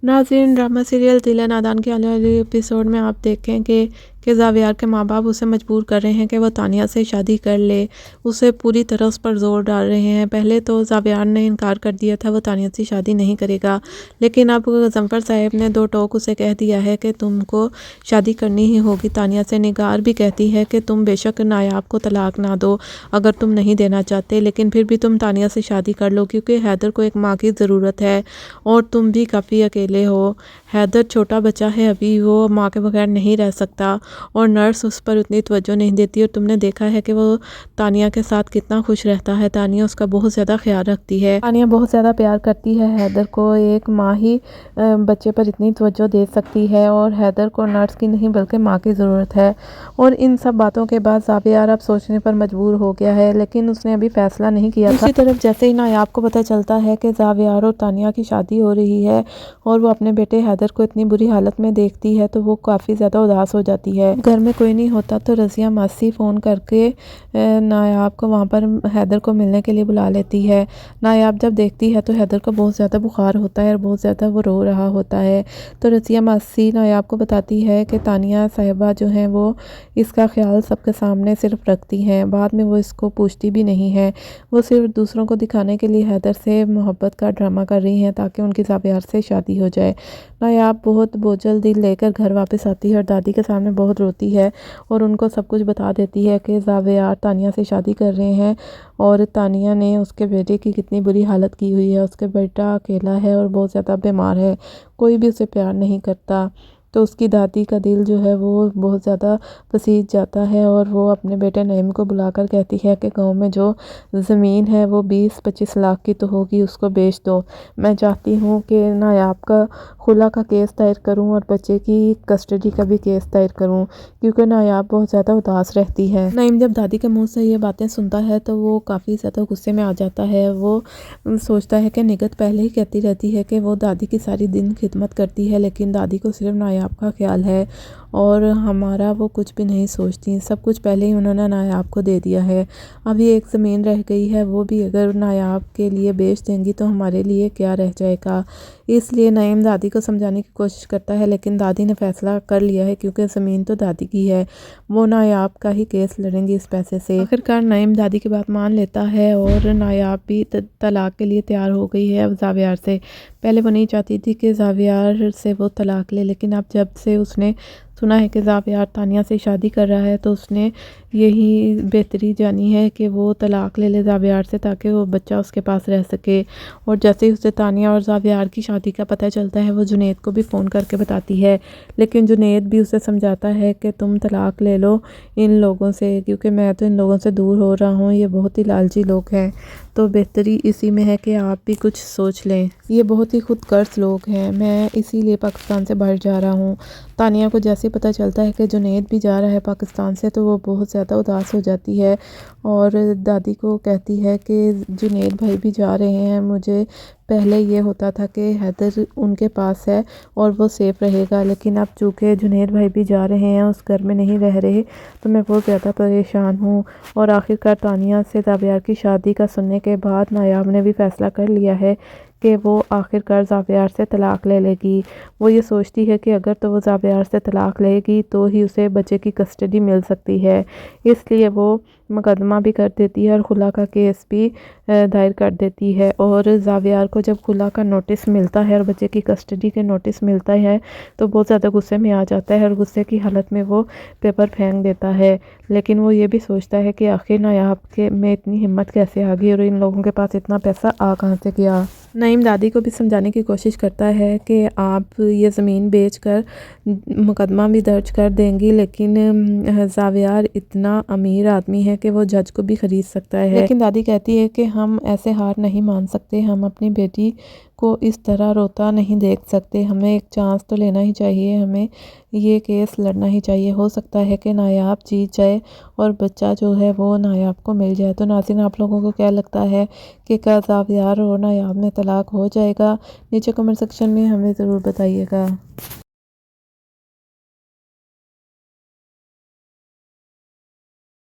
नाज़रीन, drama serial दिल है नादान के आने वाले एपिसोड में आप देखें कि ज़ावियार के माँ बाप उसे मजबूर कर रहे हैं कि वो तानिया से शादी कर ले। उसे पूरी तरह उस पर ज़ोर डाल रहे हैं। पहले तो ज़ावियार ने इनकार कर दिया था, वो तानिया से शादी नहीं करेगा, लेकिन अब गज़नफ़र साहब ने दो टोक उसे कह दिया है कि तुमको शादी करनी ही होगी तानिया से। निगार भी कहती है कि तुम बेशक नायाब को तलाक ना दो अगर तुम नहीं देना चाहते, लेकिन फिर भी तुम तानिया से शादी कर लो, क्योंकि हैदर को एक माँ की ज़रूरत है और तुम भी काफ़ी अकेले हो। हैदर छोटा बच्चा है, अभी वो माँ के बगैर नहीं रह सकता और नर्स उस पर उतनी तवज्जो नहीं देती। और तुमने देखा है कि वो तानिया के साथ कितना खुश रहता है। तानिया उसका बहुत ज़्यादा ख्याल रखती है। तानिया बहुत ज़्यादा प्यार करती है हैदर को। एक माँ ही बच्चे पर इतनी तवज्जो दे सकती है और हैदर को नर्स की नहीं बल्कि माँ की ज़रूरत है। और इन सब बातों के बाद ज़ावियार अब सोचने पर मजबूर हो गया है, लेकिन उसने अभी फैसला नहीं किया था। दूसरी तरफ जैसे ही नायाब को पता चलता है कि ज़ावियार और तानिया की शादी हो रही है और वो अपने बेटे हैदर को इतनी बुरी हालत में देखती है तो वो काफ़ी ज़्यादा उदास हो जाती है। घर में कोई नहीं होता तो रज़िया मासी फ़ोन करके नायाब को वहाँ पर हैदर को मिलने के लिए बुला लेती है। नायाब जब देखती है तो हैदर को बहुत ज़्यादा बुखार होता है और बहुत ज़्यादा वो रो रहा होता है। तो रज़िया मासी नायाब को बताती है कि तानिया साहिबा जो हैं वो इसका ख्याल सबके सामने सिर्फ रखती हैं, बाद में वो इसको पूछती भी नहीं है। वो सिर्फ दूसरों को दिखाने के लिए हैदर से मोहब्बत का ड्रामा कर रही हैं ताकि उनकी ज़ावियार से शादी हो जाए। नायाब बहुत बोझल दिल लेकर घर वापस आती है और दादी के सामने बहुत रोती है और उनको सब कुछ बता देती है कि ज़ावियार तानिया से शादी कर रहे हैं और तानिया ने उसके बेटे की कितनी बुरी हालत की हुई है। उसके बेटा अकेला है और बहुत ज़्यादा बीमार है, कोई भी उसे प्यार नहीं करता। तो उसकी दादी का दिल जो है वो बहुत ज़्यादा पसीज जाता है और वो अपने बेटे नईम को बुलाकर कहती है कि गांव में जो ज़मीन है वो 20-25 लाख की तो होगी, उसको बेच दो। मैं चाहती हूँ कि नायाब का खुला का केस दायर करूँ और बच्चे की कस्टडी का भी केस दायर करूँ, क्योंकि नायाब बहुत ज़्यादा उदास रहती है। नईम जब दादी के मुंह से ये बातें सुनता है तो वो काफ़ी ज़्यादा गुस्से में आ जाता है। वो सोचता है कि निगत पहले ही कहती रहती है कि वो दादी की सारी दिन खिदमत करती है, लेकिन दादी को सिर्फ नायाब का ख्याल है और हमारा वो कुछ भी नहीं सोचती। सब कुछ पहले ही उन्होंने नायाब को दे दिया है। अभी एक ज़मीन रह गई है, वो भी अगर नायाब के लिए बेच देंगी तो हमारे लिए क्या रह जाएगा। इसलिए नईम दादी को समझाने की कोशिश करता है, लेकिन दादी ने फैसला कर लिया है क्योंकि ज़मीन तो दादी की है, वो नायाब का ही केस लड़ेंगी इस पैसे से। आखिरकार नईम दादी की बात मान लेता है और नायाब भी तलाक के लिए तैयार हो गई है अब ज़ावियार से। पहले वो नहीं चाहती थी कि ज़ावियार से वो तलाक ले, लेकिन अब जब से उसने सुना है कि ज़ावियार तानिया से शादी कर रहा है तो उसने यही बेहतरी जानी है कि वो तलाक ले ले ज़ावियार से ताकि वो बच्चा उसके पास रह सके। और जैसे ही उसे तानिया और ज़ावियार की शादी का पता चलता है वो जुनैद को भी फ़ोन करके बताती है, लेकिन जुनैद भी उसे समझाता है कि तुम तलाक ले लो इन लोगों से, क्योंकि मैं तो इन लोगों से दूर हो रहा हूँ, ये बहुत ही लालची लोग हैं। तो बेहतरी इसी में है कि आप भी कुछ सोच लें, ये बहुत ही खुदगर्ज लोग हैं, मैं इसीलिए पाकिस्तान से बाहर जा रहा हूँ। तानिया को जैसे पता चलता है कि जुनैद भी जा रहा है पाकिस्तान से तो वो बहुत ज़्यादा उदास हो जाती है और दादी को कहती है कि जुनैद भाई भी जा रहे हैं, मुझे पहले ये होता था कि हैदर उनके पास है और वो सेफ़ रहेगा, लेकिन अब चूँकि जुनैद भाई भी जा रहे हैं, उस घर में नहीं रह रहे, तो मैं बहुत ज़्यादा परेशान हूँ। और आखिरकार तानिया से ज़ावियार की शादी का सुनने के बाद नायाब ने भी फ़ैसला कर लिया है कि वो आखिरकार ज़ावियार से तलाक ले लेगी। वो ये सोचती है कि अगर तो वो ज़ावियार से तलाक लेगी तो ही उसे बच्चे की कस्टडी मिल सकती है, इसलिए वो मुकदमा भी कर देती है और खुला का केस भी दायर कर देती है। और ज़ावियार को जब खुला का नोटिस मिलता है और बच्चे की कस्टडी के नोटिस मिलता है तो बहुत ज़्यादा गुस्से में आ जाता है और गुस्से की हालत में वो पेपर फेंक देता है, लेकिन वो ये भी सोचता है कि आखिर नायाब के में इतनी हिम्मत कैसे आ गई और इन लोगों के पास इतना पैसा आ कहाँ से गया। नईम दादी को भी समझाने की कोशिश करता है कि आप ये ज़मीन बेचकर मुकदमा भी दर्ज कर देंगी, लेकिन ज़ावियार इतना अमीर आदमी है कि वो जज को भी ख़रीद सकता है। लेकिन दादी कहती है कि हम ऐसे हार नहीं मान सकते, हम अपनी बेटी को इस तरह रोता नहीं देख सकते, हमें एक चांस तो लेना ही चाहिए, हमें ये केस लड़ना ही चाहिए। हो सकता है कि नायाब जीत जाए और बच्चा जो है वो नायाब को मिल जाए। तो नाज़रीन, आप लोगों को क्या लगता है कि क्या ज़ावियार और नायाब में तलाक हो जाएगा? नीचे कमेंट सेक्शन में हमें ज़रूर बताइएगा।